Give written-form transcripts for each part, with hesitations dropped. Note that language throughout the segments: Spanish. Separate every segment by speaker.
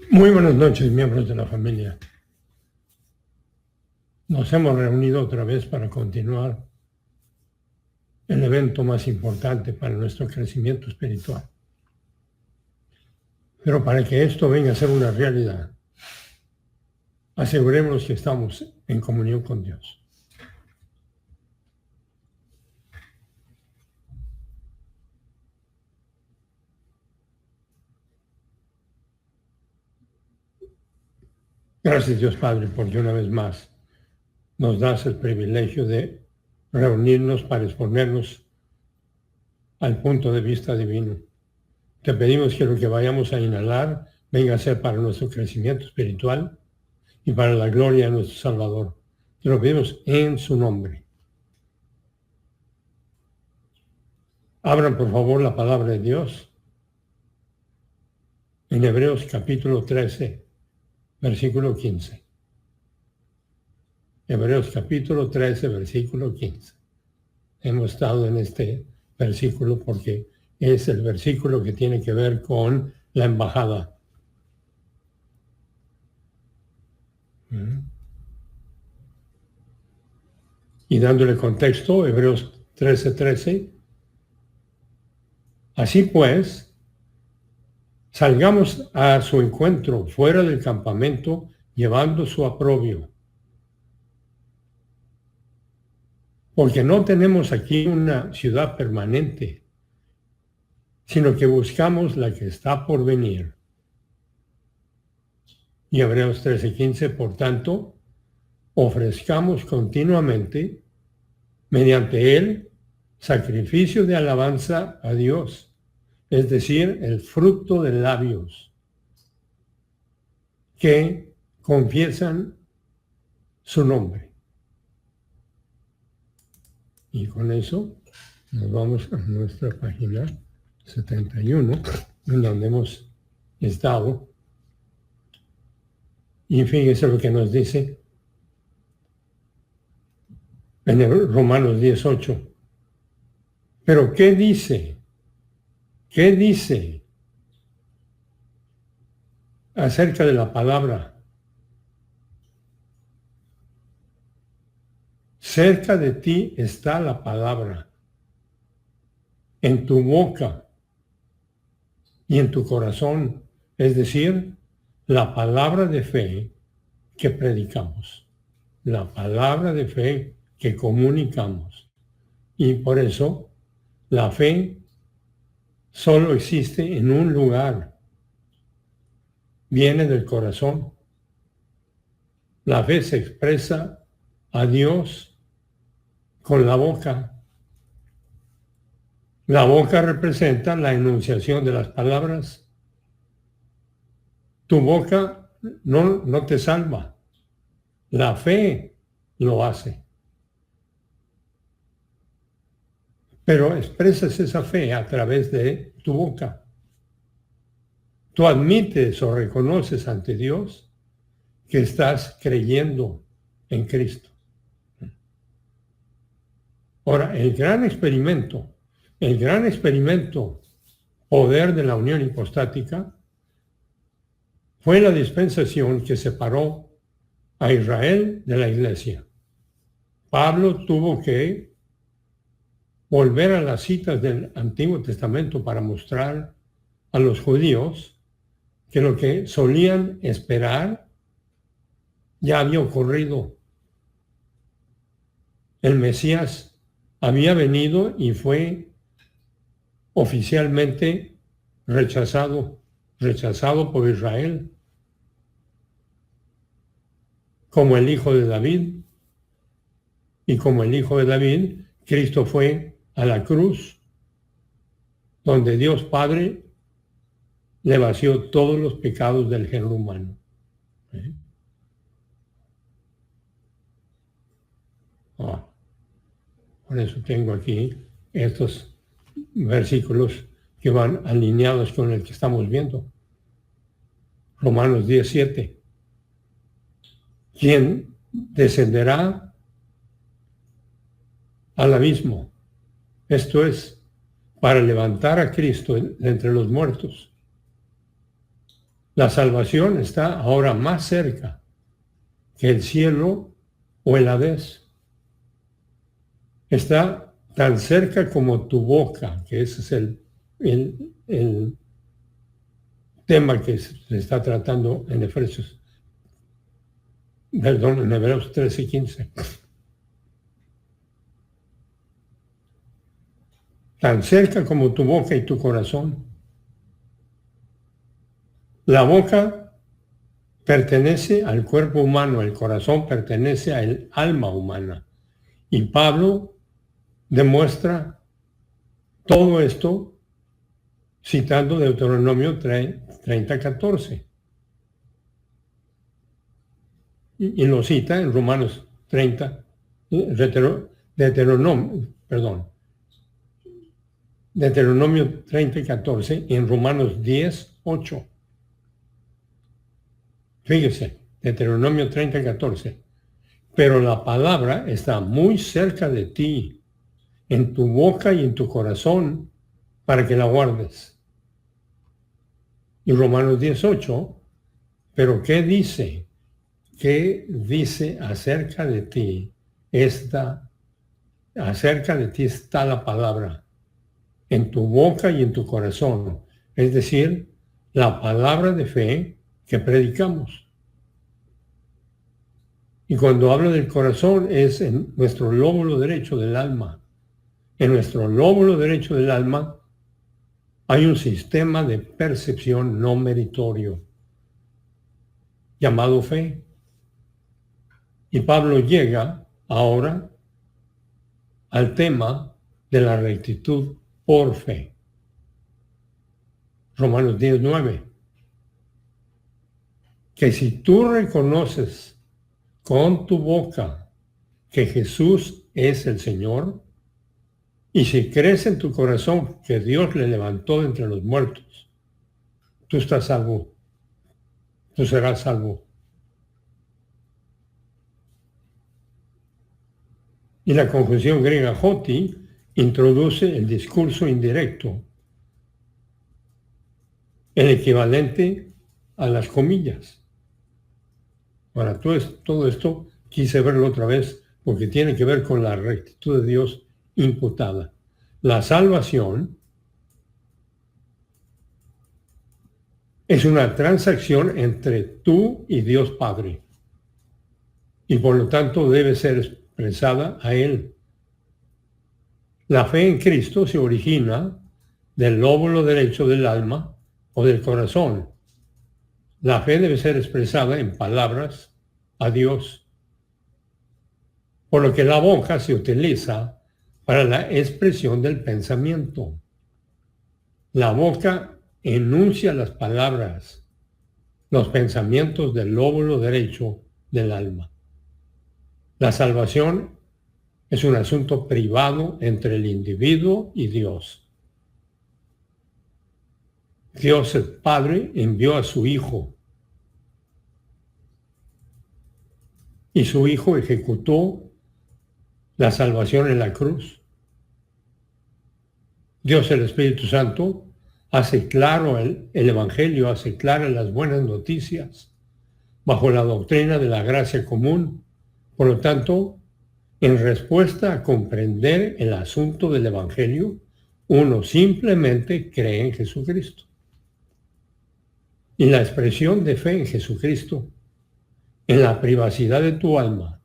Speaker 1: Muy buenas noches, miembros de la familia. Nos hemos reunido otra vez para continuar el evento más importante para nuestro crecimiento espiritual. Pero para que esto venga a ser una realidad, asegurémonos que estamos en comunión con Dios. Gracias, Dios Padre, porque una vez más nos das el privilegio de reunirnos para exponernos al punto de vista divino. Te pedimos que lo que vayamos a inhalar venga a ser para nuestro crecimiento espiritual y para la gloria de nuestro Salvador. Te lo pedimos en su nombre. Abran por favor la palabra de Dios en Hebreos capítulo 13, versículo 15. Hebreos capítulo 13, versículo 15. Hemos estado en este versículo porque es el versículo que tiene que ver con la embajada. Y dándole contexto, Hebreos 13:13. Así pues, salgamos a su encuentro fuera del campamento llevando su oprobio. Porque no tenemos aquí una ciudad permanente, sino que buscamos la que está por venir. Y Hebreos 13:15, por tanto, ofrezcamos continuamente, mediante él, sacrificio de alabanza a Dios, es decir, el fruto de labios que confiesan su nombre. Y con eso nos vamos a nuestra página 71, en donde hemos estado. Y fíjense lo que nos dice en Romanos 18. Pero ¿qué dice? ¿Qué dice acerca de la palabra? Cerca de ti está la palabra, en tu boca y en tu corazón, es decir, la palabra de fe que predicamos, la palabra de fe que comunicamos. Y por eso la fe solo existe en un lugar, viene del corazón. La fe se expresa a Dios con la boca. La boca representa la enunciación de las palabras. Tu boca no te salva. La fe lo hace. Pero expresas esa fe a través de tu boca. Tú admites o reconoces ante Dios que estás creyendo en Cristo. Ahora, el gran experimento poder de la unión hipostática fue la dispensación que separó a Israel de la iglesia. Pablo tuvo que volver a las citas del Antiguo Testamento para mostrar a los judíos que lo que solían esperar ya había ocurrido. El Mesías había venido y fue oficialmente rechazado por Israel como el hijo de David. Y como el hijo de David, Cristo fue a la cruz, donde Dios Padre le vació todos los pecados del género humano. Por eso tengo aquí estos versículos que van alineados con el que estamos viendo. Romanos 17. ¿Quién descenderá al abismo? Esto es, para levantar a Cristo de entre los muertos. La salvación está ahora más cerca que el cielo o el Hades. Está tan cerca como tu boca, que ese es el tema que se está tratando en Hebreos 13:15. Tan cerca como tu boca y tu corazón. La boca pertenece al cuerpo humano, el corazón pertenece al alma humana. Y Pablo demuestra todo esto citando Deuteronomio 30:14. Y lo cita en Romanos 30, Deuteronomio 30:14 y en Romanos 10:8. Fíjese, Deuteronomio 30:14. Pero la palabra está muy cerca de ti, en tu boca y en tu corazón, para que la guardes. Y Romanos 10:8, pero ¿qué dice? ¿Qué dice acerca de ti? Acerca de ti está la palabra, en tu boca y en tu corazón. Es decir, la palabra de fe que predicamos. Y cuando hablo del corazón es en nuestro lóbulo derecho del alma. En nuestro lóbulo derecho del alma hay un sistema de percepción no meritorio llamado fe. Y Pablo llega ahora al tema de la rectitud por fe. Romanos 10:9. Que si tú reconoces con tu boca que Jesús es el Señor, y si crees en tu corazón que Dios le levantó de entre los muertos, tú estás salvo, tú serás salvo. Y la conjunción griega hoti introduce el discurso indirecto, el equivalente a las comillas. Ahora, todo esto quise verlo otra vez porque tiene que ver con la rectitud de Dios imputada. La salvación es una transacción entre tú y Dios Padre y por lo tanto debe ser expresada a Él. La fe en Cristo se origina del lóbulo derecho del alma o del corazón. La fe debe ser expresada en palabras a Dios, por lo que la boca se utiliza para la expresión del pensamiento. La boca enuncia las palabras, los pensamientos del lóbulo derecho del alma. La salvación es un asunto privado entre el individuo y Dios. Dios el Padre envió a su Hijo y su Hijo ejecutó la salvación en la cruz. Dios el Espíritu Santo hace claro el Evangelio, hace claras las buenas noticias bajo la doctrina de la gracia común. Por lo tanto, en respuesta a comprender el asunto del Evangelio, uno simplemente cree en Jesucristo. Y la expresión de fe en Jesucristo, en la privacidad de tu alma,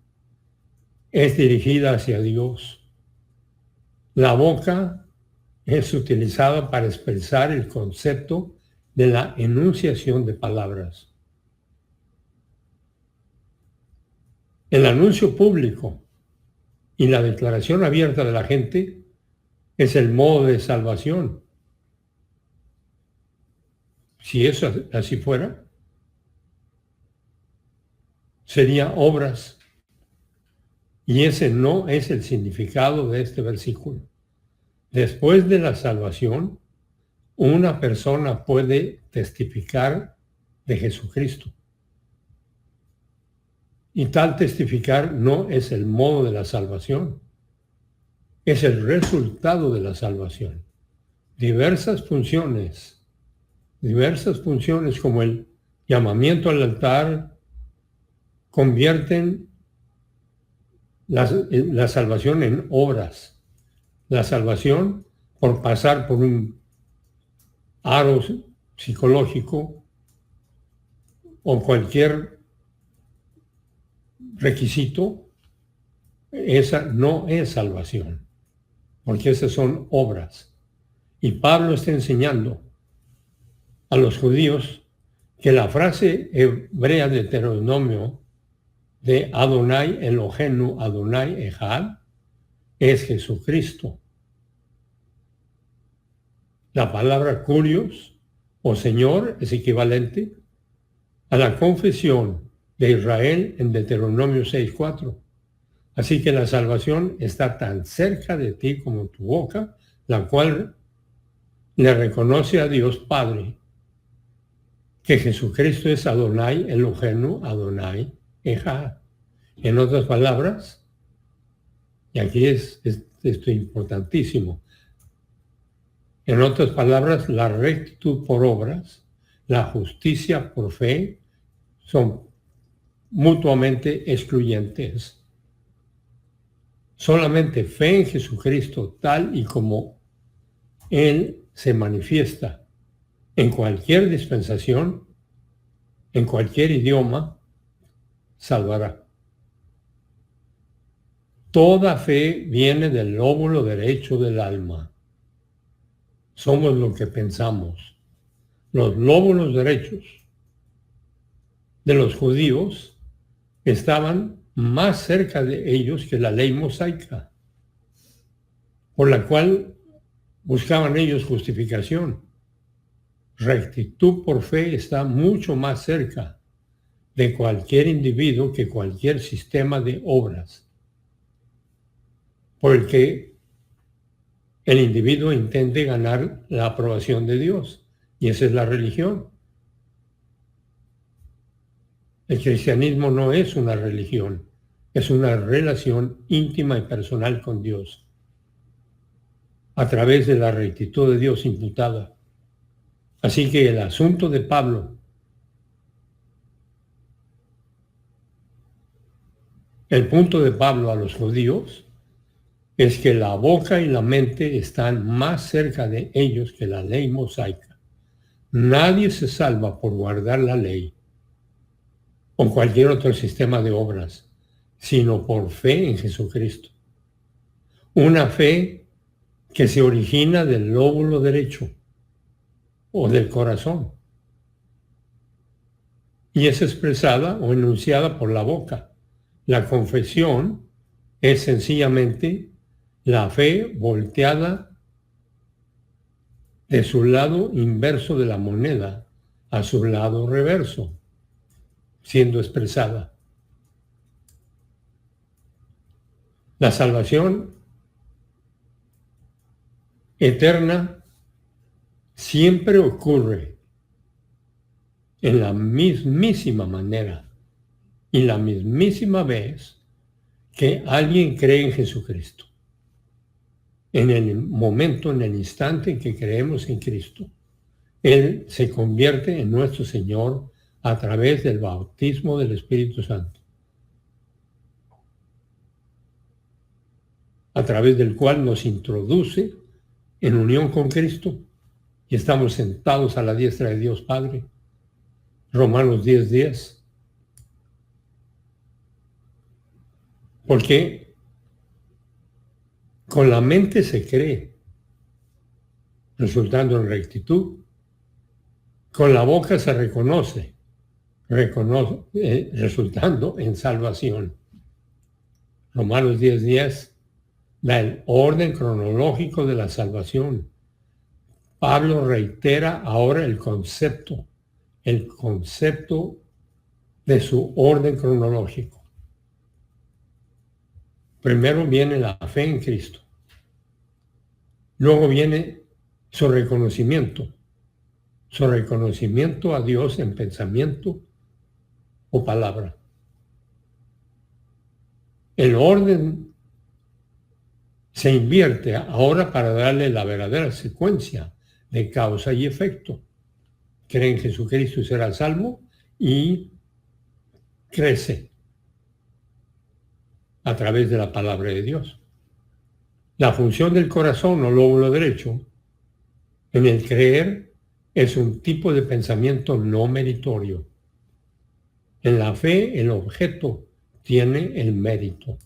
Speaker 1: es dirigida hacia Dios. La boca es utilizada para expresar el concepto de la enunciación de palabras. El anuncio público y la declaración abierta de la gente es el modo de salvación. Si eso así fuera, sería obras. Y ese no es el significado de este versículo. Después de la salvación, una persona puede testificar de Jesucristo. Y tal testificar no es el modo de la salvación, es el resultado de la salvación. Diversas funciones como el llamamiento al altar convierten la salvación en obras. La salvación, por pasar por un aro psicológico o cualquier requisito, esa no es salvación, porque esas son obras. Y Pablo está enseñando a los judíos que la frase hebrea de Deuteronomio de Adonai Elohenu Adonai Echad es Jesucristo. La palabra Kurios o Señor es equivalente a la confesión de Israel en Deuteronomio 6:4. Así que la salvación está tan cerca de ti como tu boca, la cual le reconoce a Dios Padre que Jesucristo es Adonai Elohenu Adonai Echad. En otras palabras, y aquí es esto importantísimo, en otras palabras, la rectitud por obras, la justicia por fe, son mutuamente excluyentes. Solamente fe en Jesucristo tal y como Él se manifiesta en cualquier dispensación, en cualquier idioma, salvará. Toda fe viene del lóbulo derecho del alma. Somos lo que pensamos. Los lóbulos derechos de los judíos estaban más cerca de ellos que la ley mosaica, por la cual buscaban ellos justificación. Rectitud por fe está mucho más cerca de cualquier individuo que cualquier sistema de obras, por el que el individuo intente ganar la aprobación de Dios, y esa es la religión. El cristianismo no es una religión, es una relación íntima y personal con Dios, a través de la rectitud de Dios imputada. Así que el asunto de Pablo, el punto de Pablo a los judíos, es que la boca y la mente están más cerca de ellos que la ley mosaica. Nadie se salva por guardar la ley o cualquier otro sistema de obras, sino por fe en Jesucristo. Una fe que se origina del lóbulo derecho o del corazón y es expresada o enunciada por la boca. La confesión es sencillamente la fe volteada de su lado inverso de la moneda a su lado reverso, siendo expresada. La salvación eterna siempre ocurre en la mismísima manera y la mismísima vez que alguien cree en Jesucristo. En el momento, en el instante en que creemos en Cristo, Él se convierte en nuestro Señor a través del bautismo del Espíritu Santo, a través del cual nos introduce en unión con Cristo y estamos sentados a la diestra de Dios Padre. Romanos 10:10. Porque con la mente se cree, resultando en rectitud. Con la boca se reconoce, resultando en salvación. Romanos 10:10 da el orden cronológico de la salvación. Pablo reitera ahora el concepto de su orden cronológico. Primero viene la fe en Cristo. Luego viene su reconocimiento a Dios en pensamiento o palabra. El orden se invierte ahora para darle la verdadera secuencia de causa y efecto. Cree en Jesucristo y será salvo, y crece a través de la palabra de Dios. La función del corazón o lóbulo derecho en el creer es un tipo de pensamiento no meritorio. En la fe, el objeto tiene el mérito,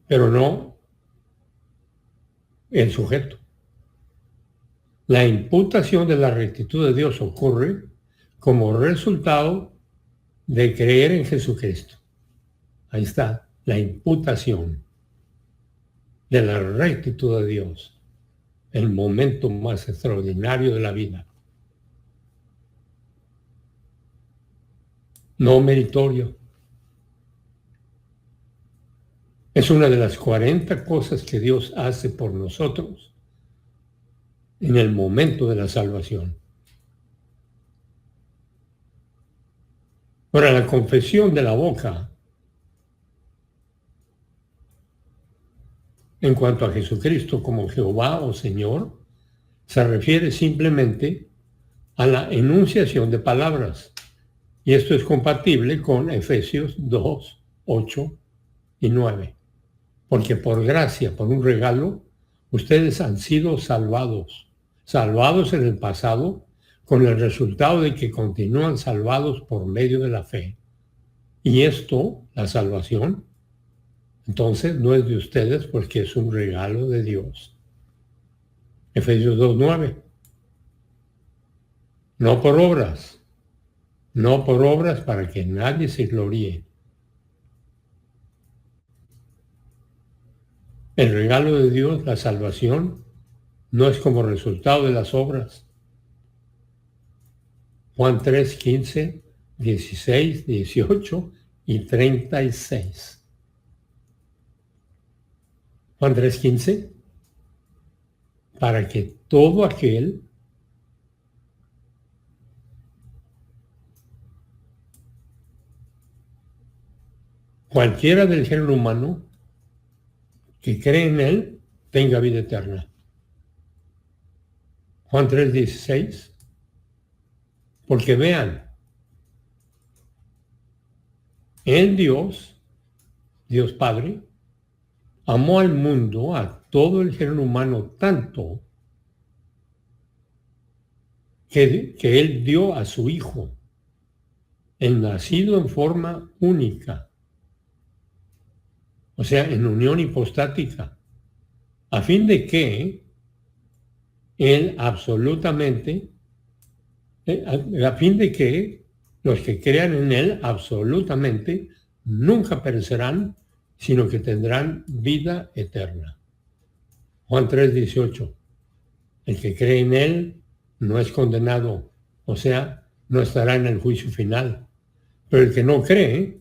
Speaker 1: pero no el sujeto. La imputación de la rectitud de Dios ocurre como resultado de creer en Jesucristo. Ahí está, la imputación de la rectitud de Dios, el momento más extraordinario de la vida. No meritorio. Es una de las 40 cosas que Dios hace por nosotros en el momento de la salvación. Ahora, la confesión de la boca en cuanto a Jesucristo como Jehová o Señor se refiere simplemente a la enunciación de palabras. Y esto es compatible con Efesios 2, 8 y 9. Porque por gracia, por un regalo, ustedes han sido salvados. Salvados en el pasado, con el resultado de que continúan salvados por medio de la fe. Y esto, la salvación, entonces no es de ustedes porque es un regalo de Dios. Efesios 2:9. No por obras. No por obras para que nadie se gloríe. El regalo de Dios, la salvación, no es como resultado de las obras. Juan 3, 15, 16, 18 y 36. Juan 3, 15. Para que todo aquel cualquiera del género humano que cree en él tenga vida eterna. Juan 3, 16. Porque vean, el Dios Padre, amó al mundo, a todo el género humano, tanto que Él dio a su Hijo, el nacido en forma única, o sea, en unión hipostática, a fin de que Él absolutamente, a fin de que los que crean en Él absolutamente nunca perecerán, sino que tendrán vida eterna. Juan 3, 18. El que cree en Él no es condenado, o sea, no estará en el juicio final. Pero el que no cree,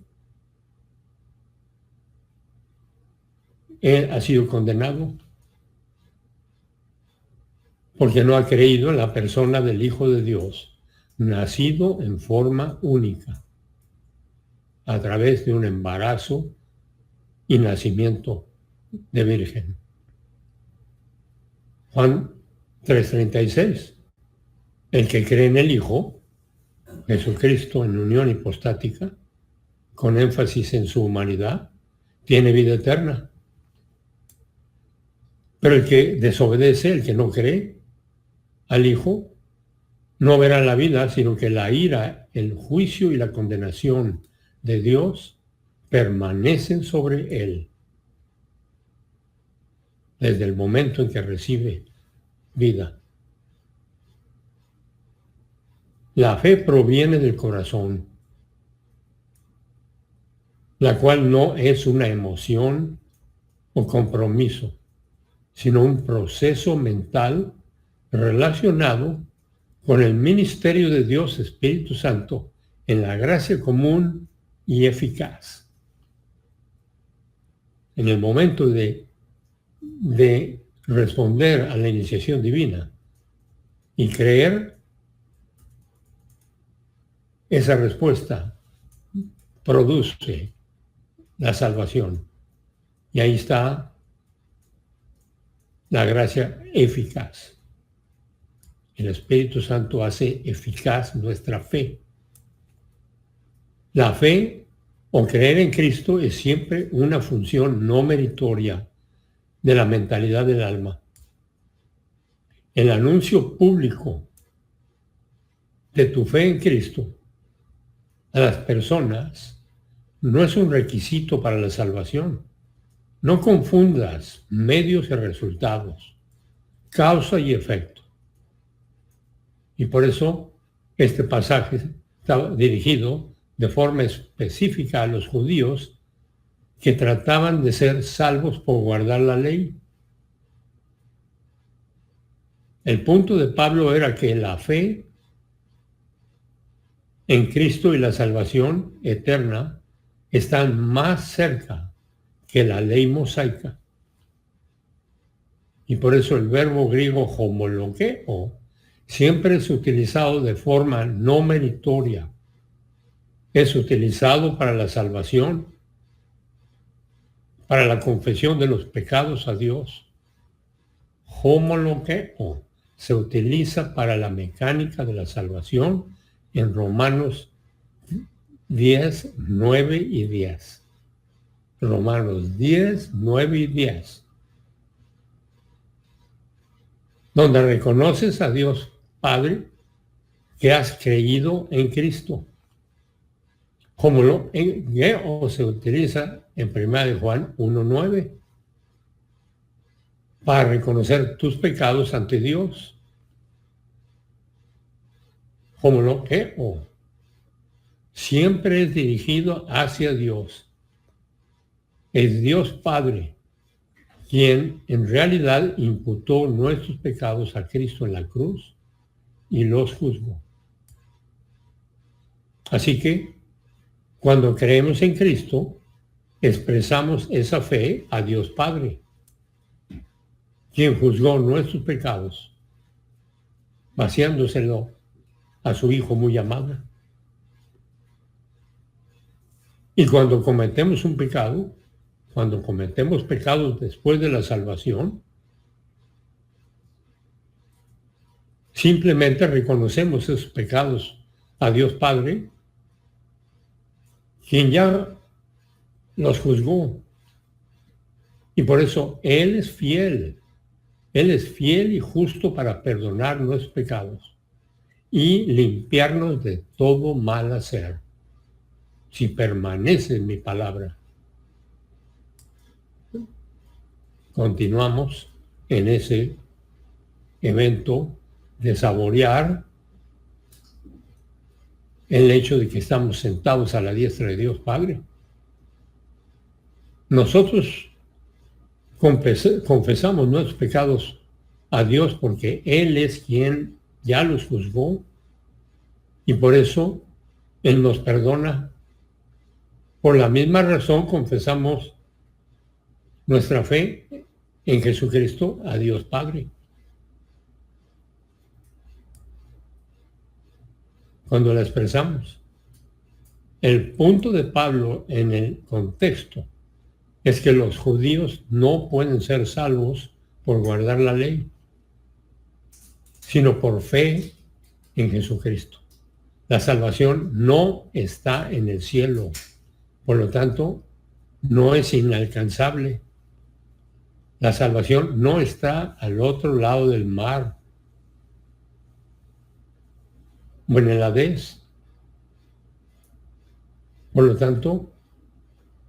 Speaker 1: él ha sido condenado porque no ha creído en la persona del Hijo de Dios, nacido en forma única, a través de un embarazo y nacimiento de virgen. Juan 3:36. El que cree en el Hijo, Jesucristo en unión hipostática, con énfasis en su humanidad, tiene vida eterna. Pero el que desobedece, el que no cree al Hijo, no verá la vida, sino que la ira, el juicio y la condenación de Dios permanecen sobre él desde el momento en que recibe vida. La fe proviene del corazón, la cual no es una emoción o compromiso, sino un proceso mental relacionado con el ministerio de Dios Espíritu Santo en la gracia común y eficaz. En el momento de responder a la iniciación divina y creer, esa respuesta produce la salvación. Y ahí está la gracia eficaz. El Espíritu Santo hace eficaz nuestra fe. La fe o creer en Cristo es siempre una función no meritoria de la mentalidad del alma. El anuncio público de tu fe en Cristo a las personas no es un requisito para la salvación. No confundas medios y resultados, causa y efecto. Y por eso este pasaje está dirigido de forma específica a los judíos que trataban de ser salvos por guardar la ley. El punto de Pablo era que la fe en Cristo y la salvación eterna están más cerca que la ley mosaica. Y por eso el verbo griego homologeo siempre es utilizado de forma no meritoria. Es utilizado para la salvación, para la confesión de los pecados a Dios. Homologeo se utiliza para la mecánica de la salvación en Romanos 10, 9 y 10. Romanos 10, 9 y 10. Donde reconoces a Dios Padre que has creído en Cristo. Homologeo se utiliza en 1 Juan 1:9 para reconocer tus pecados ante Dios. Homologeo siempre es dirigido hacia Dios. Es Dios Padre quien en realidad imputó nuestros pecados a Cristo en la cruz y los juzgó. Así que cuando creemos en Cristo, expresamos esa fe a Dios Padre, quien juzgó nuestros pecados, vaciándoselo a su Hijo muy amado. Y cuando cometemos un pecado, cuando cometemos pecados después de la salvación, simplemente reconocemos esos pecados a Dios Padre, quien ya los juzgó. Y por eso Él es fiel y justo para perdonar nuestros pecados y limpiarnos de todo mal hacer, si permanece en mi palabra. Continuamos en ese evento de saborear el hecho de que estamos sentados a la diestra de Dios Padre. Nosotros confesamos nuestros pecados a Dios porque Él es quien ya los juzgó y por eso Él nos perdona. Por la misma razón confesamos nuestra fe en Jesucristo a Dios Padre. Cuando la expresamos. El punto de Pablo en el contexto es que los judíos no pueden ser salvos por guardar la ley, sino por fe en Jesucristo. La salvación no está en el cielo, por lo tanto, no es inalcanzable. La salvación no está al otro lado del mar, o en el Hades. Por lo tanto,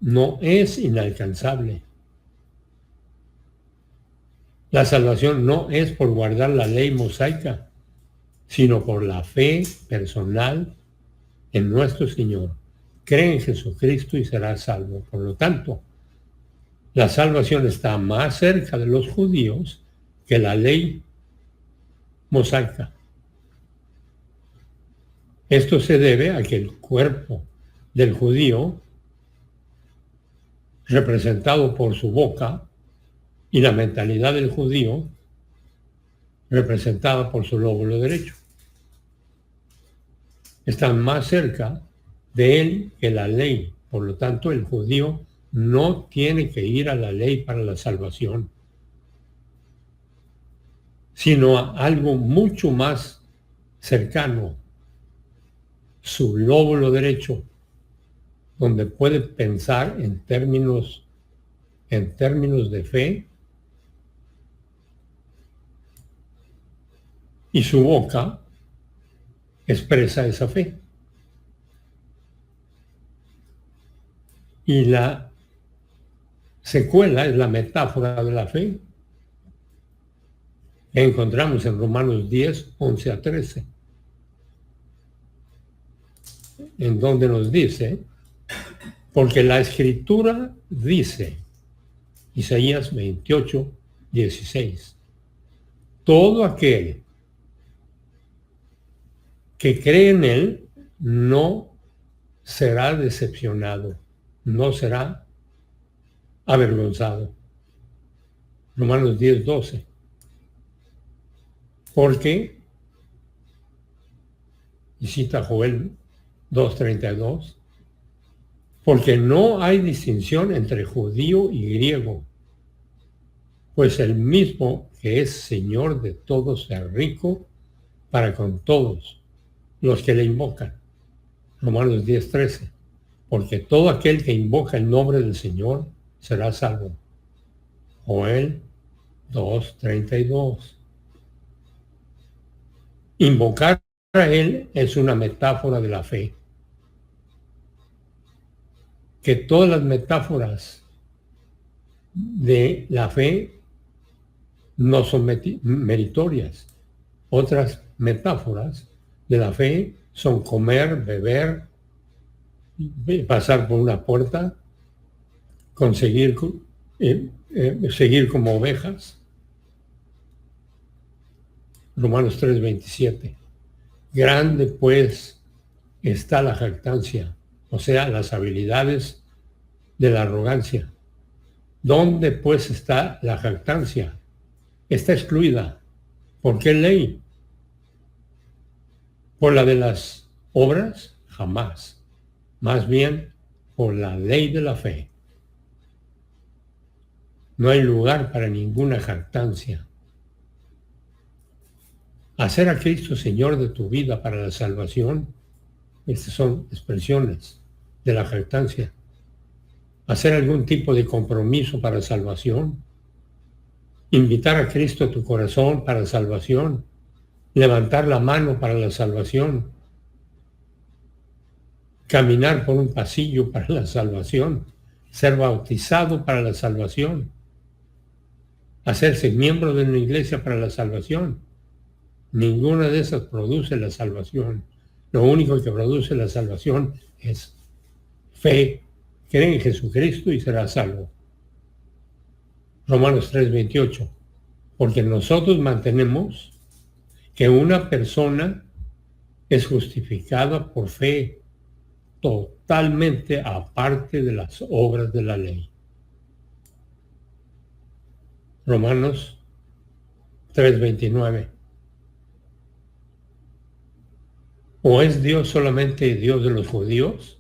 Speaker 1: no es inalcanzable. La salvación no es por guardar la ley mosaica, sino por la fe personal en nuestro Señor. Cree en Jesucristo y serás salvo. Por lo tanto, la salvación está más cerca de los judíos que la ley mosaica. Esto se debe a que el cuerpo del judío, representado por su boca, y la mentalidad del judío, representada por su lóbulo derecho, están más cerca de él que la ley. Por lo tanto, el judío no tiene que ir a la ley para la salvación. sino a algo mucho más cercano, su lóbulo derecho, donde puede pensar en términos de fe, y su boca expresa esa fe. Y la secuela es la metáfora de la fe que encontramos en Romanos 10, 11 a 13, en donde nos dice, porque la Escritura dice, Isaías 28, 16, todo aquel que cree en Él no será decepcionado, no será avergonzado. Romanos 10, 12. Porque, y cita Joel 2:32, porque no hay distinción entre judío y griego, pues el mismo que es Señor de todos es rico para con todos los que le invocan. Romanos 10:13, porque todo aquel que invoca el nombre del Señor será salvo. Joel 2:32. Invocar a Él es una metáfora de la fe. Que todas las metáforas de la fe no son meritorias. Otras metáforas de la fe son comer, beber, pasar por una puerta, conseguir seguir como ovejas. Romanos 3:27. Grande pues está la jactancia, o sea, las habilidades de la arrogancia. ¿Dónde pues está la jactancia? Está excluida. ¿Por qué ley? ¿Por la de las obras? Jamás. Más bien por la ley de la fe. No hay lugar para ninguna jactancia. Hacer a Cristo Señor de tu vida para la salvación, estas son expresiones de la jactancia. Hacer algún tipo de compromiso para salvación, invitar a Cristo a tu corazón para salvación, levantar la mano para la salvación, caminar por un pasillo para la salvación, ser bautizado para la salvación, hacerse miembro de una iglesia para la salvación. Ninguna de esas produce la salvación. Lo único que produce la salvación es fe. Cree en Jesucristo y será salvo. Romanos 3:28. Porque nosotros mantenemos que una persona es justificada por fe totalmente aparte de las obras de la ley. Romanos 3:29. ¿O es Dios solamente Dios de los judíos?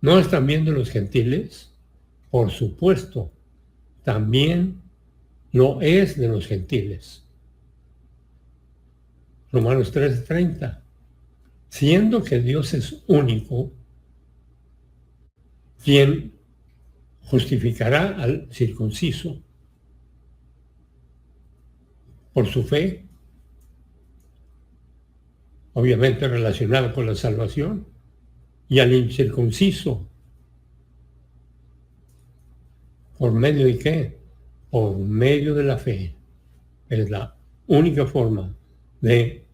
Speaker 1: ¿No es también de los gentiles? Por supuesto, también lo es de los gentiles. Romanos 3:30. Siendo que Dios es único, quien justificará al circunciso por su fe, obviamente relacionado con la salvación, y al incircunciso, ¿por medio de qué? Por medio de la fe. Es la única forma de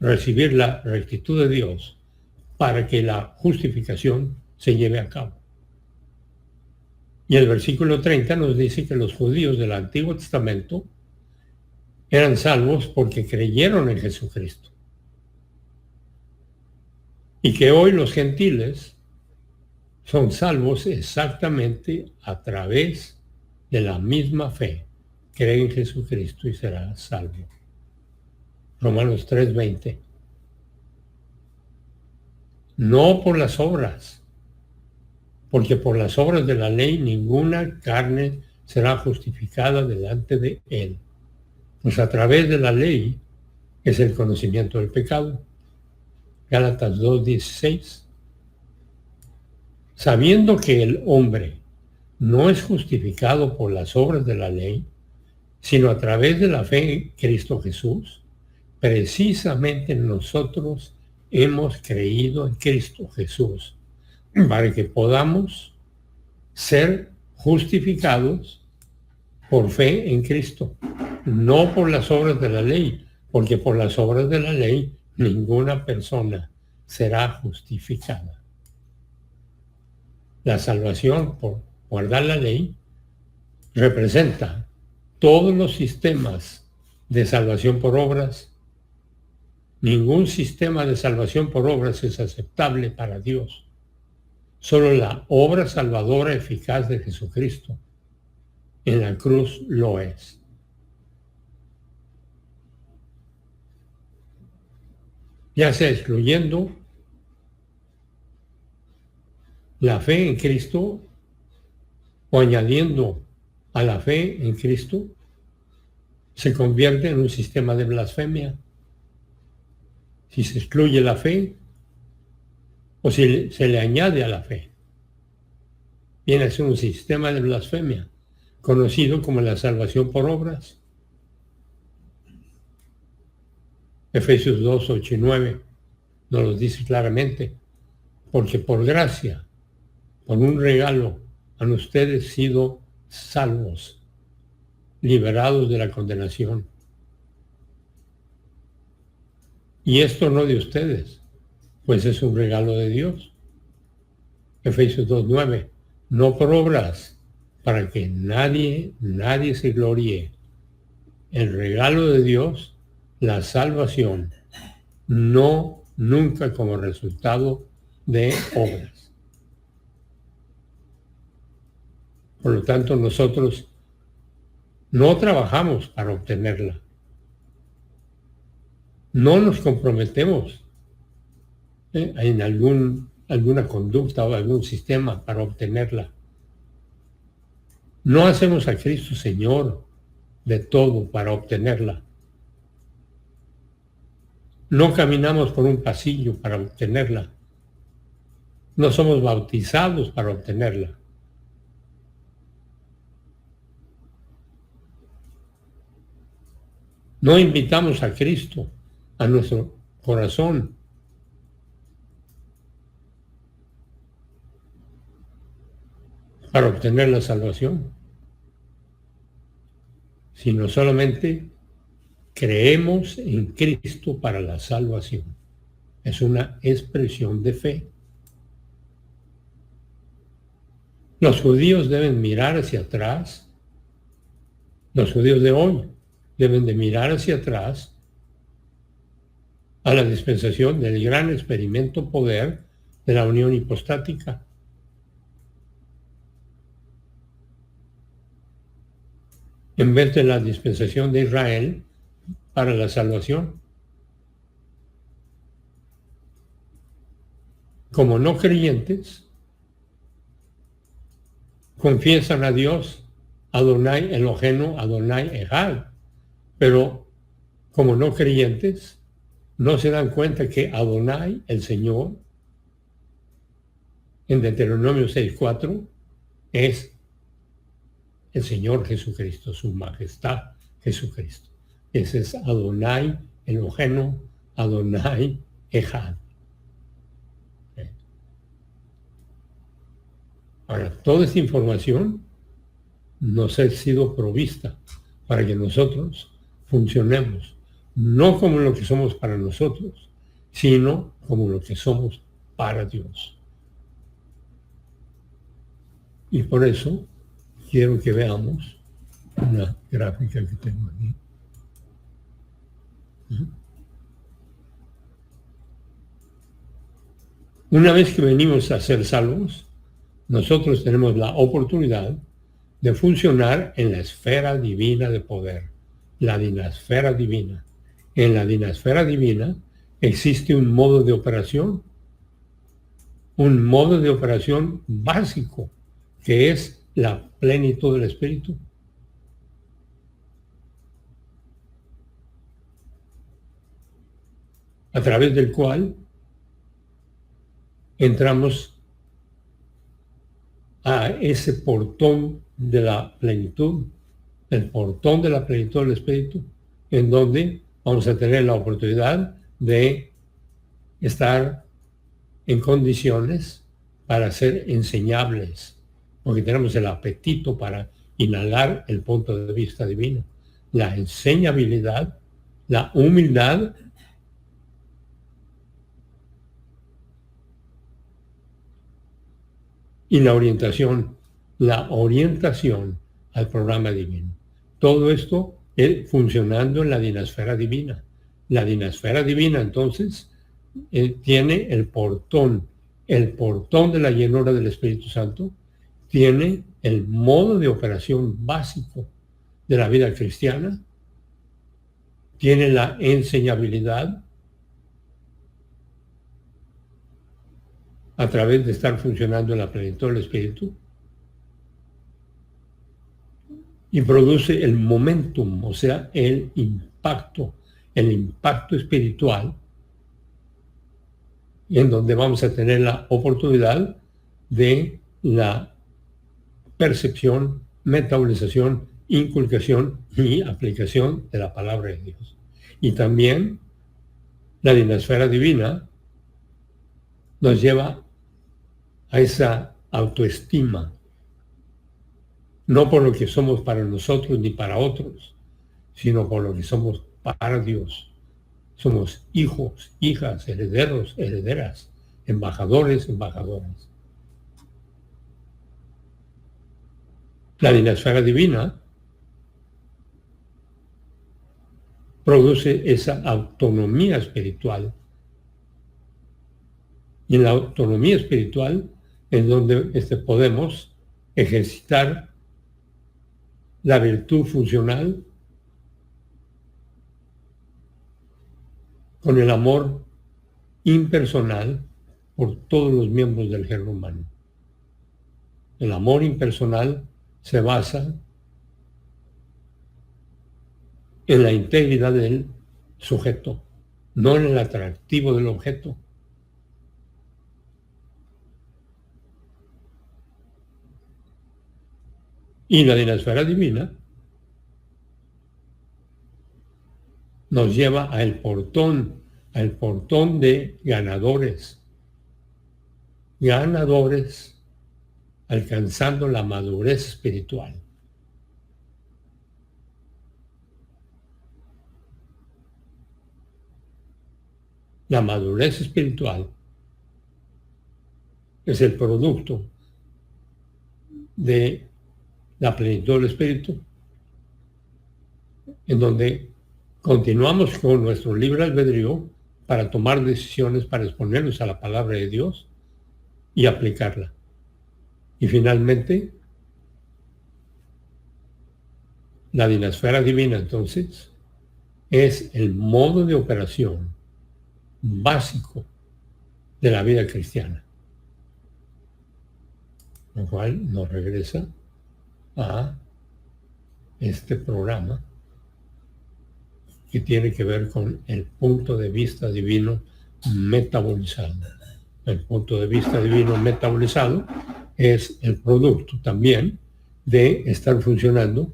Speaker 1: recibir la rectitud de Dios para que la justificación se lleve a cabo. Y el versículo 30 nos dice que los judíos del Antiguo Testamento eran salvos porque creyeron en Jesucristo. Y que hoy los gentiles son salvos exactamente a través de la misma fe. Cree en Jesucristo y será salvo. Romanos 3:20. No por las obras, porque por las obras de la ley ninguna carne será justificada delante de Él. Pues a través de la ley es el conocimiento del pecado. Gálatas 2:16. Sabiendo que el hombre no es justificado por las obras de la ley, sino a través de la fe en Cristo Jesús, precisamente nosotros hemos creído en Cristo Jesús, para que podamos ser justificados por fe en Cristo, no por las obras de la ley, porque por las obras de la ley ninguna persona será justificada. La salvación por guardar la ley representa todos los sistemas de salvación por obras. Ningún sistema de salvación por obras es aceptable para Dios. Solo la obra salvadora eficaz de Jesucristo en la cruz lo es. Ya sea excluyendo la fe en Cristo o añadiendo a la fe en Cristo, se convierte en un sistema de blasfemia. Si se excluye la fe o si se le añade a la fe, viene a ser un sistema de blasfemia, conocido como la salvación por obras. Efesios 2, 8 y 9 nos lo dice claramente, porque por gracia, por un regalo, han ustedes sido salvos, liberados de la condenación. Y esto no de ustedes, pues es un regalo de Dios. Efesios 2:9, no por obras, para que nadie se gloríe. El regalo de Dios, la salvación, no nunca como resultado de obras. Por lo tanto, nosotros no trabajamos para obtenerla. No nos comprometemos en alguna conducta o algún sistema para obtenerla. No hacemos a Cristo Señor de todo para obtenerla. No caminamos por un pasillo para obtenerla. No somos bautizados para obtenerla. No invitamos a Cristo a nuestro corazón para obtener la salvación, sino solamente creemos en Cristo para la salvación. Es una expresión de fe. Los judíos deben mirar hacia atrás. Los judíos de hoy deben de mirar hacia atrás a la dispensación del gran experimento poder de la unión hipostática. En vez de la dispensación de Israel para la salvación. Como no creyentes, confiesan a Dios, Adonai Elohenu, Adonai Echad, pero como no creyentes, no se dan cuenta que Adonai, el Señor, en Deuteronomio 6:4, es el Señor Jesucristo, su majestad Jesucristo. Ese es Adonai Elohenu, Adonai Echad. Ahora, toda esta información nos ha sido provista para que nosotros funcionemos, no como lo que somos para nosotros, sino como lo que somos para Dios. Y por eso quiero que veamos una gráfica que tengo aquí. Una vez que venimos a ser salvos, nosotros tenemos la oportunidad de funcionar en la esfera divina de poder, la dinasfera divina. En la dinasfera divina existe un modo de operación básico, que es la plenitud del Espíritu. A través del cual entramos a ese portón de la plenitud, el portón de la plenitud del Espíritu, en donde vamos a tener la oportunidad de estar en condiciones para ser enseñables, porque tenemos el apetito para inhalar el punto de vista divino, la enseñabilidad, la humildad y la orientación al programa divino. Todo esto funcionando en la dinasfera divina. La dinasfera divina, entonces, tiene el portón de la llenura del Espíritu Santo, tiene el modo de operación básico de la vida cristiana, tiene la enseñabilidad a través de estar funcionando en la plenitud del Espíritu, y produce el momentum, o sea, el impacto espiritual, en donde vamos a tener la oportunidad de la percepción, metabolización, inculcación y aplicación de la palabra de Dios. Y también la dinasfera divina nos lleva a esa autoestima, no por lo que somos para nosotros ni para otros, sino por lo que somos para Dios. Somos hijos, hijas, herederos, herederas, embajadores, embajadoras. La dinasfera divina produce esa autonomía espiritual. Y en la autonomía espiritual es donde podemos ejercitar la virtud funcional con el amor impersonal por todos los miembros del género humano. El amor impersonal se basa en la integridad del sujeto, no en el atractivo del objeto. Y la dinasfera divina nos lleva al portón de ganadores alcanzando la madurez espiritual. La madurez espiritual es el producto de la plenitud del Espíritu, en donde continuamos con nuestro libre albedrío para tomar decisiones, para exponernos a la palabra de Dios y aplicarla. Y finalmente, la dinasfera divina, entonces, es el modo de operación básico de la vida cristiana, lo cual nos regresa a este programa que tiene que ver con el punto de vista divino metabolizado. El punto de vista divino metabolizado es el producto también de estar funcionando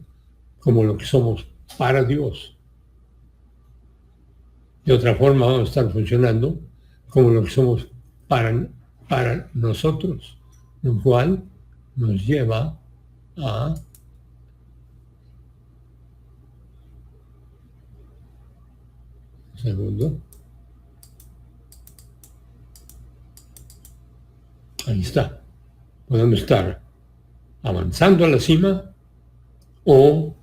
Speaker 1: como lo que somos para Dios. De otra forma vamos a estar funcionando como lo que somos para nosotros, lo cual nos lleva a segundo. Ahí está. Podemos estar avanzando a la cima o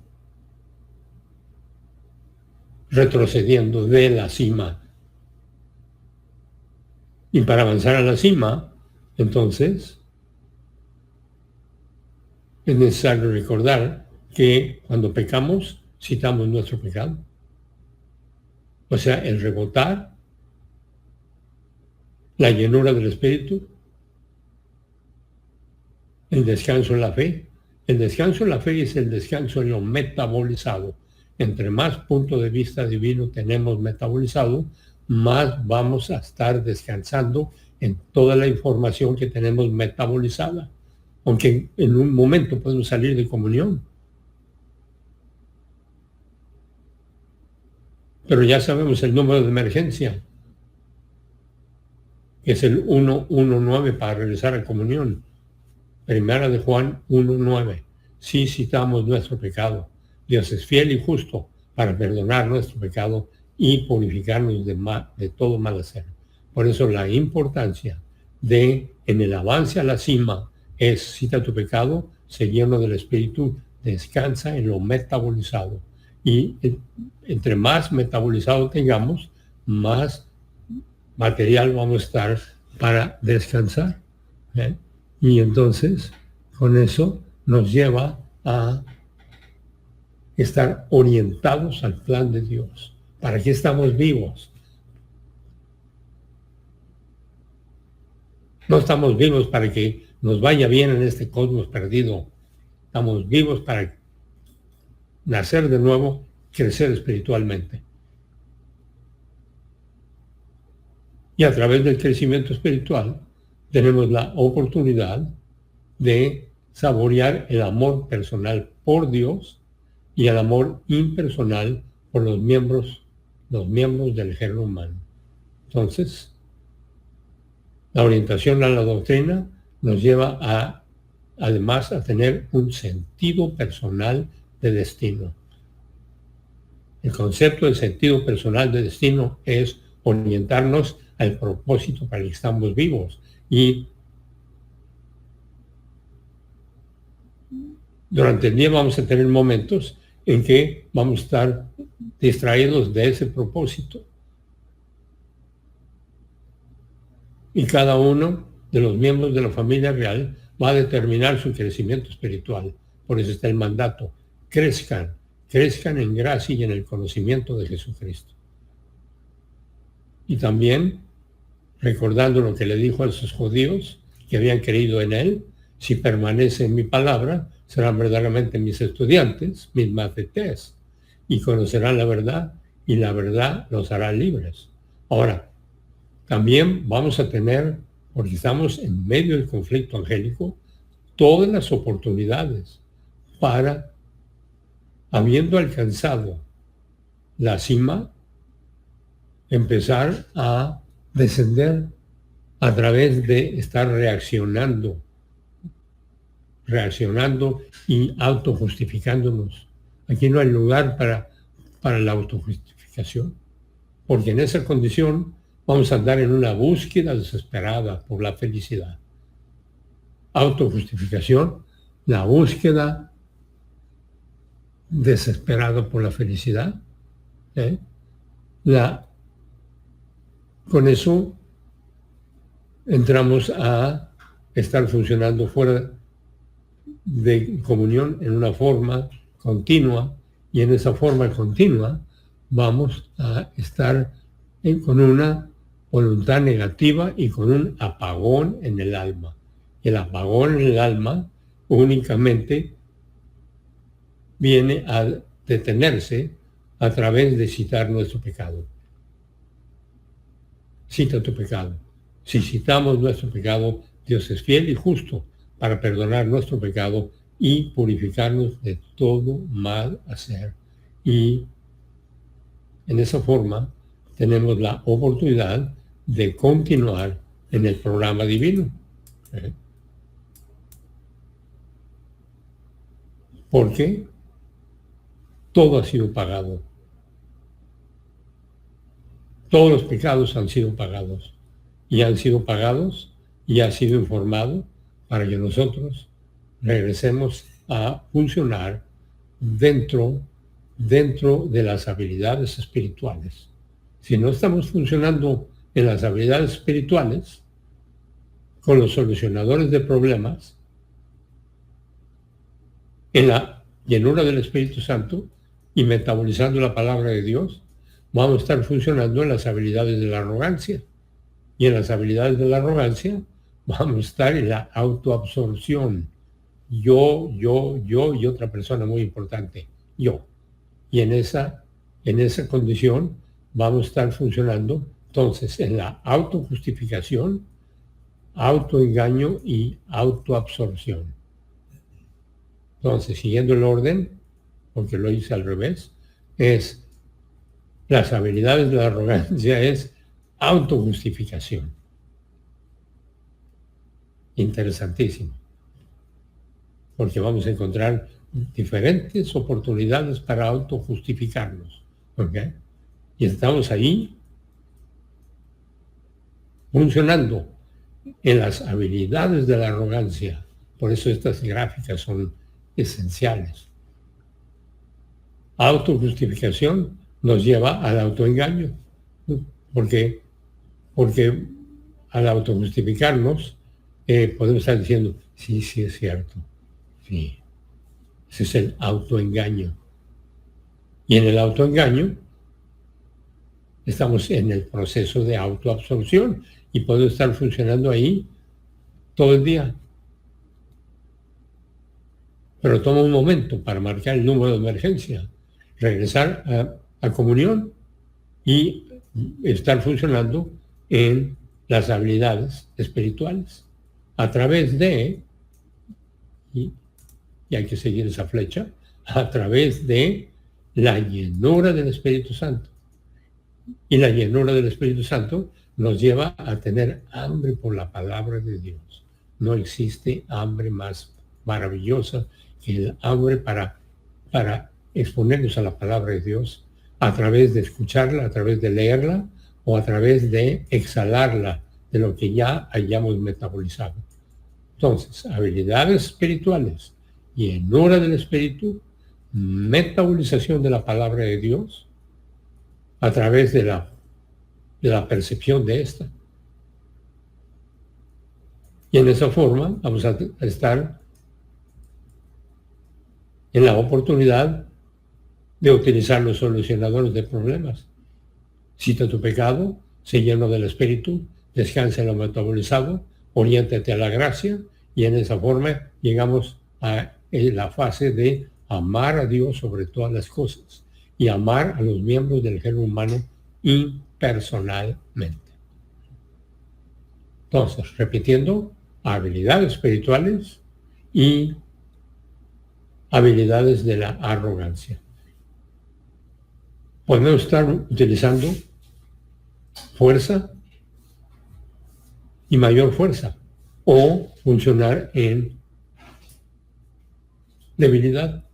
Speaker 1: retrocediendo de la cima. Y para avanzar a la cima, entonces, es necesario recordar que cuando pecamos, citamos nuestro pecado. O sea, el rebotar, la llenura del Espíritu, el descanso en la fe El descanso en la fe es el descanso en lo metabolizado. Entre más punto de vista divino tenemos metabolizado, más vamos a estar descansando en toda la información que tenemos metabolizada. Aunque en un momento podemos salir de comunión. Pero ya sabemos el número de emergencia, que es el 119 para regresar a comunión. Primera de Juan 1:9. Si citamos nuestro pecado, Dios es fiel y justo para perdonar nuestro pecado y purificarnos de todo mal hacer. Por eso la importancia de, en el avance a la cima, es cita tu pecado, se llena del Espíritu, descansa en lo metabolizado. Y entre más metabolizado tengamos, más material vamos a estar para descansar. ¿Eh? Y entonces, con eso nos lleva a estar orientados al plan de Dios. ¿Para qué estamos vivos? No estamos vivos para que nos vaya bien en este cosmos perdido. Estamos vivos para nacer de nuevo, crecer espiritualmente. Y a través del crecimiento espiritual tenemos la oportunidad de saborear el amor personal por Dios y el amor impersonal por los miembros del género humano. Entonces, la orientación a la doctrina nos lleva además a tener un sentido personal de destino. El concepto del sentido personal de destino es orientarnos al propósito para el que estamos vivos. Y durante el día vamos a tener momentos en que vamos a estar distraídos de ese propósito. Y cada uno de los miembros de la familia real va a determinar su crecimiento espiritual. Por eso está el mandato. Crezcan en gracia y en el conocimiento de Jesucristo. Y también, recordando lo que le dijo a esos judíos que habían creído en él, si permanece en mi palabra, serán verdaderamente mis estudiantes, mis mathetes, y conocerán la verdad, y la verdad los hará libres. Ahora, también vamos a tener, porque estamos en medio del conflicto angélico, todas las oportunidades para, habiendo alcanzado la cima, empezar a descender a través de estar reaccionando y autojustificándonos. Aquí no hay lugar para la autojustificación, porque en esa condición vamos a andar en una búsqueda desesperada por la felicidad. Autojustificación, la búsqueda desesperada por la felicidad. Con eso entramos a estar funcionando fuera de comunión en una forma continua, y en esa forma continua vamos a estar con una voluntad negativa y con un apagón en el alma. El apagón en el alma únicamente viene a detenerse a través de citar nuestro pecado. Cita tu pecado. Si citamos nuestro pecado, Dios es fiel y justo para perdonar nuestro pecado y purificarnos de todo mal hacer. Y en esa forma tenemos la oportunidad de continuar en el programa divino. Porque todo ha sido pagado. Todos los pecados han sido pagados. Y han sido pagados y ha sido informado para que nosotros regresemos a funcionar dentro de las habilidades espirituales. Si no estamos funcionando en las habilidades espirituales, con los solucionadores de problemas, en la llenura del Espíritu Santo y metabolizando la palabra de Dios, vamos a estar funcionando en las habilidades de la arrogancia. Y en las habilidades de la arrogancia vamos a estar en la autoabsorción, yo y otra persona muy importante, yo. Y en esa condición vamos a estar funcionando entonces en la autojustificación, autoengaño y autoabsorción. Entonces, siguiendo el orden, porque lo hice al revés, es las habilidades de la arrogancia es autojustificación. Interesantísimo, porque vamos a encontrar diferentes oportunidades para autojustificarnos. ¿Ok? Y estamos ahí funcionando en las habilidades de la arrogancia. Por eso estas gráficas son esenciales. Autojustificación nos lleva al autoengaño, porque al autojustificarnos podemos estar diciendo, sí, sí es cierto, sí, ese es el autoengaño. Y en el autoengaño estamos en el proceso de autoabsorción y podemos estar funcionando ahí todo el día. Pero toma un momento para marcar el número de emergencia, regresar a comunión y estar funcionando en las habilidades espirituales a través de, y hay que seguir esa flecha, a través de la llenura del Espíritu Santo. Y la llenura del Espíritu Santo nos lleva a tener hambre por la palabra de Dios. No existe hambre más maravillosa que el hambre para exponernos a la palabra de Dios a través de escucharla, a través de leerla o a través de exhalarla de lo que ya hayamos metabolizado. Entonces, habilidades espirituales, llenura del Espíritu, metabolización de la palabra de Dios a través de la percepción de esta. Y en esa forma vamos a estar en la oportunidad de utilizar los solucionadores de problemas. Cita tu pecado, sé lleno del Espíritu, descansa en lo metabolizado, oriéntate a la gracia y en esa forma llegamos a la fase de amar a Dios sobre todas las cosas y amar a los miembros del género humano impersonalmente. Entonces, repitiendo, habilidades espirituales y habilidades de la arrogancia. Podemos estar utilizando fuerza y mayor fuerza, o funcionar en debilidad.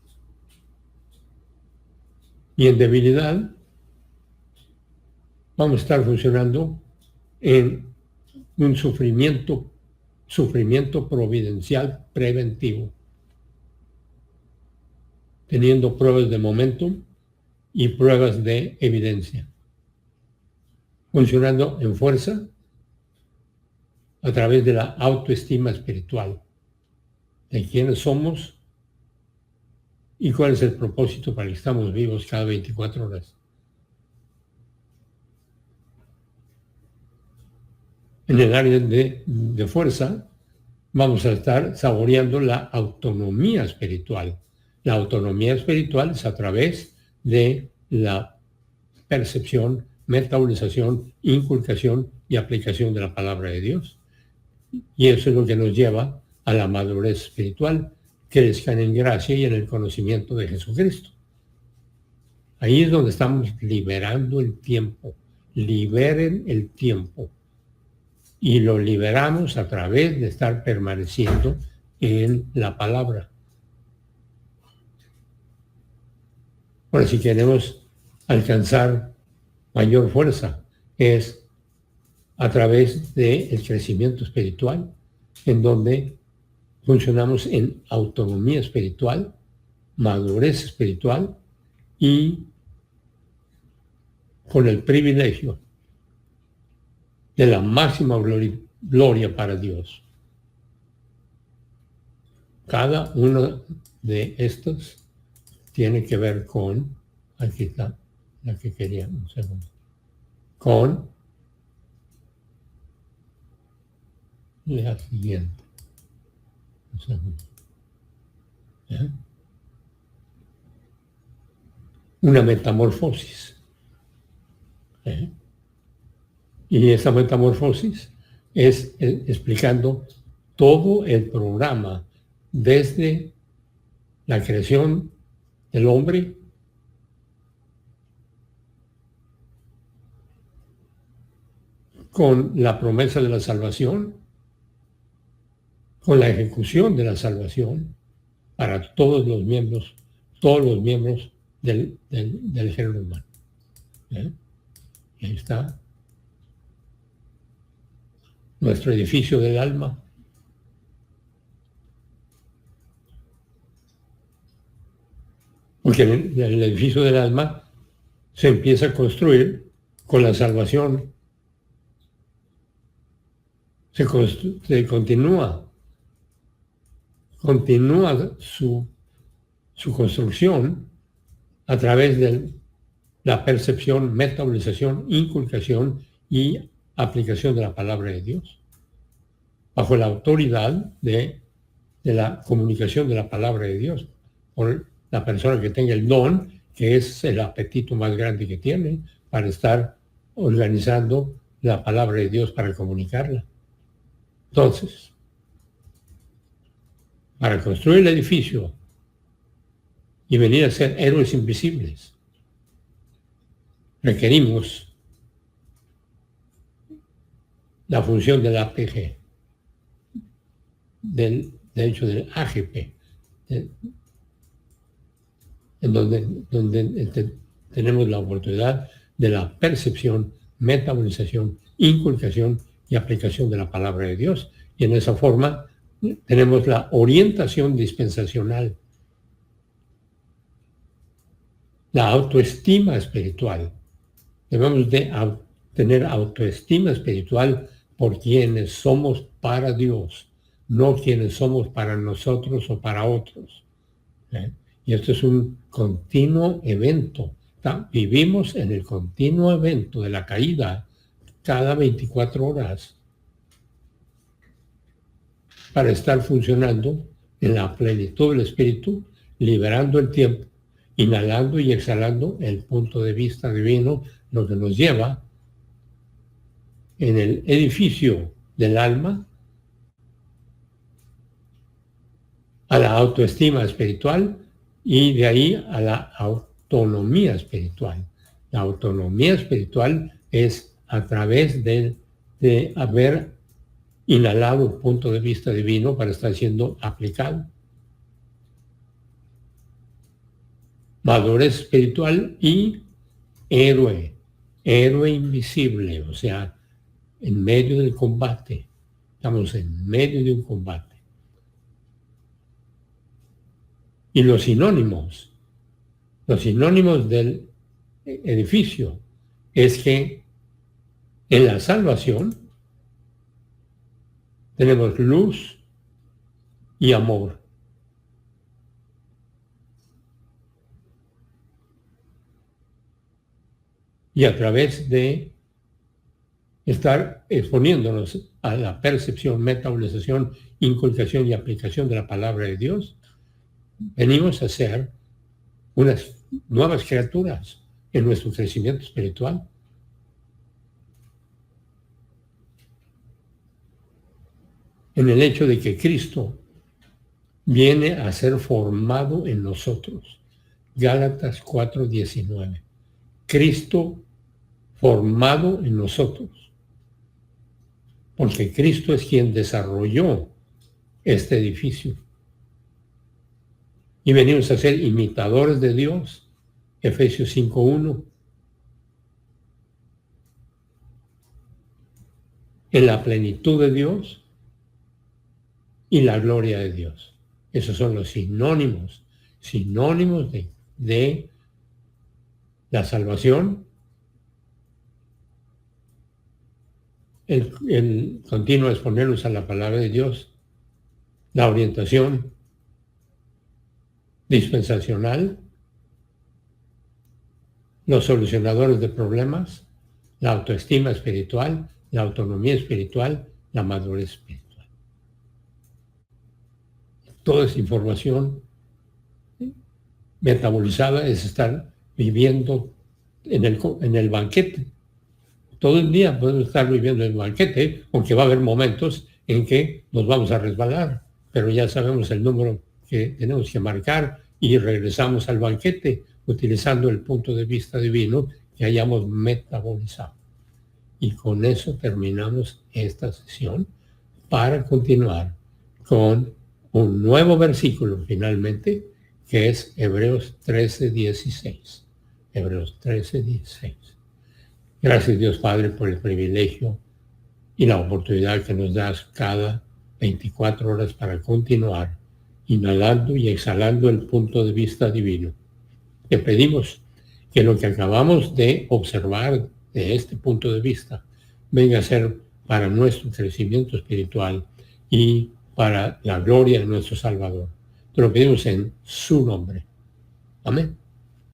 Speaker 1: Y en debilidad vamos a estar funcionando en un sufrimiento providencial preventivo, teniendo pruebas de momentum y pruebas de evidencia, funcionando en fuerza a través de la autoestima espiritual, de quiénes somos y cuál es el propósito para el que estamos vivos cada 24 horas. En el área de fuerza vamos a estar saboreando la autonomía espiritual. La autonomía espiritual es a través de la percepción, metabolización, inculcación y aplicación de la palabra de Dios. Y eso es lo que nos lleva a la madurez espiritual, que crezcan en gracia y en el conocimiento de Jesucristo. Ahí es donde estamos liberando el tiempo. Liberen el tiempo. Y lo liberamos a través de estar permaneciendo en la palabra. Ahora, si queremos alcanzar mayor fuerza, es a través del crecimiento espiritual, en donde funcionamos en autonomía espiritual, madurez espiritual y con el privilegio de la máxima gloria para Dios. Cada uno de estos tiene que ver con, aquí está la que quería, un segundo, con la siguiente. Un segundo. ¿eh? Una metamorfosis. ¿eh? Y esa metamorfosis es explicando todo el programa desde la creación del hombre con la promesa de la salvación, con la ejecución de la salvación para todos los miembros del género humano. ¿eh? Y ahí está nuestro edificio del alma. Porque el edificio del alma se empieza a construir con la salvación. Se continúa su construcción a través de la percepción, metabolización, inculcación y aplicación de la palabra de Dios, bajo la autoridad de la comunicación de la palabra de Dios, por la persona que tenga el don, que es el apetito más grande que tiene para estar organizando la palabra de Dios para comunicarla. Entonces, para construir el edificio y venir a ser héroes invisibles, requerimos la función del APG, de hecho del AGP, en donde tenemos la oportunidad de la percepción, metabolización, inculcación y aplicación de la palabra de Dios. Y en esa forma tenemos la orientación dispensacional, la autoestima espiritual. Debemos de tener autoestima espiritual por quienes somos para Dios, no quienes somos para nosotros o para otros. Y esto es un continuo evento. Vivimos en el continuo evento de la caída cada 24 horas para estar funcionando en la plenitud del Espíritu, liberando el tiempo, inhalando y exhalando el punto de vista divino, lo que nos lleva en el edificio del alma a la autoestima espiritual y de ahí a la autonomía espiritual. La autonomía espiritual es a través de haber inhalado el punto de vista divino para estar siendo aplicado. Madurez espiritual y héroe invisible, o sea, en medio del combate. Estamos en medio de un combate. Y los sinónimos del edificio es que en la salvación tenemos luz y amor. Y a través de estar exponiéndonos a la percepción, metabolización, inculcación y aplicación de la palabra de Dios, venimos a ser unas nuevas criaturas en nuestro crecimiento espiritual. En el hecho de que Cristo viene a ser formado en nosotros. Gálatas 4:19. Cristo formado en nosotros. Porque Cristo es quien desarrolló este edificio. Y venimos a ser imitadores de Dios. Efesios 5:1. En la plenitud de Dios y la gloria de Dios. Esos son los sinónimos de la salvación, el continuo exponernos a la palabra de Dios, la orientación dispensacional, los solucionadores de problemas, la autoestima espiritual, la autonomía espiritual, la madurez espiritual. Toda esa información metabolizada es estar viviendo en el banquete. Todo el día podemos estar viviendo en el banquete, aunque va a haber momentos en que nos vamos a resbalar, pero ya sabemos el número que tenemos que marcar y regresamos al banquete utilizando el punto de vista divino que hayamos metabolizado. Y con eso terminamos esta sesión para continuar con un nuevo versículo finalmente, que es Hebreos 13:16. Hebreos 13:16. Gracias Dios Padre por el privilegio y la oportunidad que nos das cada 24 horas para continuar inhalando y exhalando el punto de vista divino. Te pedimos que lo que acabamos de observar de este punto de vista venga a ser para nuestro crecimiento espiritual y para la gloria de nuestro Salvador. Te lo pedimos en su nombre. Amén.